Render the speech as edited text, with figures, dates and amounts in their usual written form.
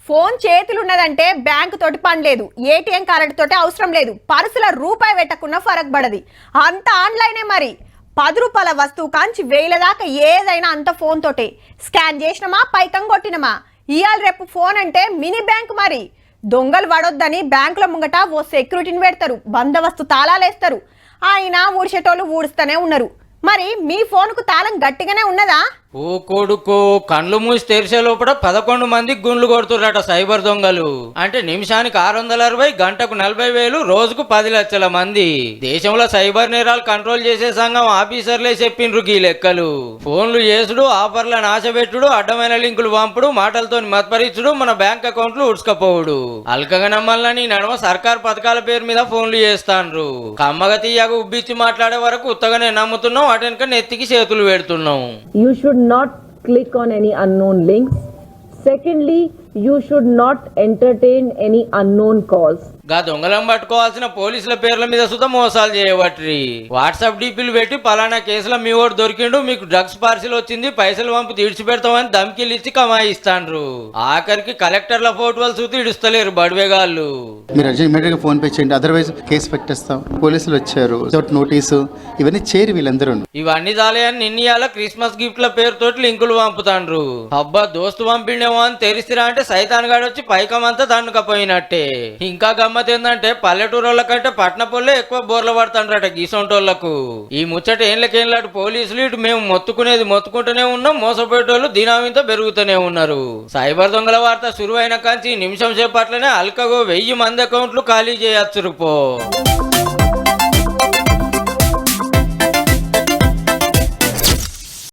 Phone చేతులున్నదంటే bank తోటి పని లేదు, ఏటీఎం కార్డు తోటి అవసరం లేదు, పర్సుల రూపాయి పెట్టకున్నా ఫరక్ పడది. అంత ఆన్లైనే మరి. 10 రూపాయల వస్తువు కాంచి 1000 దాకా ఏదైనా అంత ఫోన్ తోటే. స్కాన్ చేసినమా పైకం కొట్టినమా. ఇయాల రేపు ఫోన్ అంటే మినీ బ్యాంక్ మరి. దొంగలు పడొద్దని బ్యాంకుల ముంగట ఓ సెక్యూరిటీని పెడతారు, బందోబస్తు తాళాలేస్తారు. ఆయన ఊడ్చేటోళ్ళు ఊడుస్తూనే ఉన్నారు. మరి మీ ఫోన్కు తాళం గట్టిగానే ఉన్నదా? ఓ కొడుకో, కండ్లు మూసి తెరిసే లోపల 11 మందికి గుండ్లు కొడుతుర్రట సైబర్ దొంగలు. అంటే నిమిషానికి 660, గంటకు 40,000, రోజుకు 10 లక్షల మంది. దేశంలో సైబర్ నేరాలు కంట్రోల్ చేసే సంఘం ఆఫీసర్లే చెప్పిండ్రు ఈ లెక్కలు. ఫోన్లు చేసుడు, ఆఫర్లను ఆశపెట్టుడు, అడ్డమైన లింకులు పంపుడు, మాటలతో మత్పరిచుడు, మన బ్యాంక్ అకౌంట్లు ఉడ్చుకపోవుడు. అల్కగా నమ్మాలని నడమ సర్కార్ పథకాల పేరు మీద ఫోన్లు చేస్తాండ్రు. కమ్మగ తీయగా ఉబ్బిచ్చి మాట్లాడే వరకు ఉత్తగానే నమ్ముతున్నాం, అటెనక నెత్తికి చేతులు పెడుతున్నాం. You should not click on any unknown links. Secondly, you should not entertain any unknown calls. గా దొంగలను పట్టుకోవాల్సిన పోలీసుల పేర్ల మీద సుత మోసాలు చేయబట్టి వాట్సాప్ డీపీలు పెట్టి పలానా కేసులో మీ ఓటు దొరికిండు, మీకు డ్రగ్స్ పార్సిల్ వచ్చింది, పైసలు పంపు తీడ్చిపెడతామని ధమ్కిలు ఇచ్చి కమాయిస్తాండ్రు. ఆఖరికి కలెక్టర్ల ఫోటోలు చూసి ఇడుస్తలేరు బడివేగాళ్ళు. మీరు ఇమీడియట్ గా ఫోన్ పే చేయండి, అదర్వైజ్ కేసు పెట్టేస్తాం. పోలీసులు వచ్చారు, నోటీసు ఇవన్నీ చేరి వీళ్ళందరూ. ఇవన్నీ చాలేని నిన్నయాల క్రిస్మస్ గిఫ్ట్ల పేరుతోటి లింకులు పంపుతాండ్రు. అబ్బా దోస్తు పంపిండేమో అని తెరిసిరా అంటే సైతాన్ గాడు వచ్చి పైకమంతా దండుకపోయినట్టే. ఇంకా గమ్మత్ ఏంటంటే పల్లెటూరుల కంటే పట్టణపోళ్ళే ఎక్కువ బోర్ల పడతాండ్రట గీసొంటోళ్లకు. ఈ ముచ్చట ఏళ్ళకేళ్ళాడు పోలీసులు ఇటు మేము మొత్తుకునేది మొత్తుకుంటూనే ఉన్నాం, మోసపోయేటోళ్ళు దినామింత పెరుగుతూనే ఉన్నారు. సైబర్ దొంగల వార్త సురువైన కాంచి నిమిషం సేపట్లనే అల్కగో 1000 మంది అకౌంట్లు ఖాళీ చేయొచ్చు పో.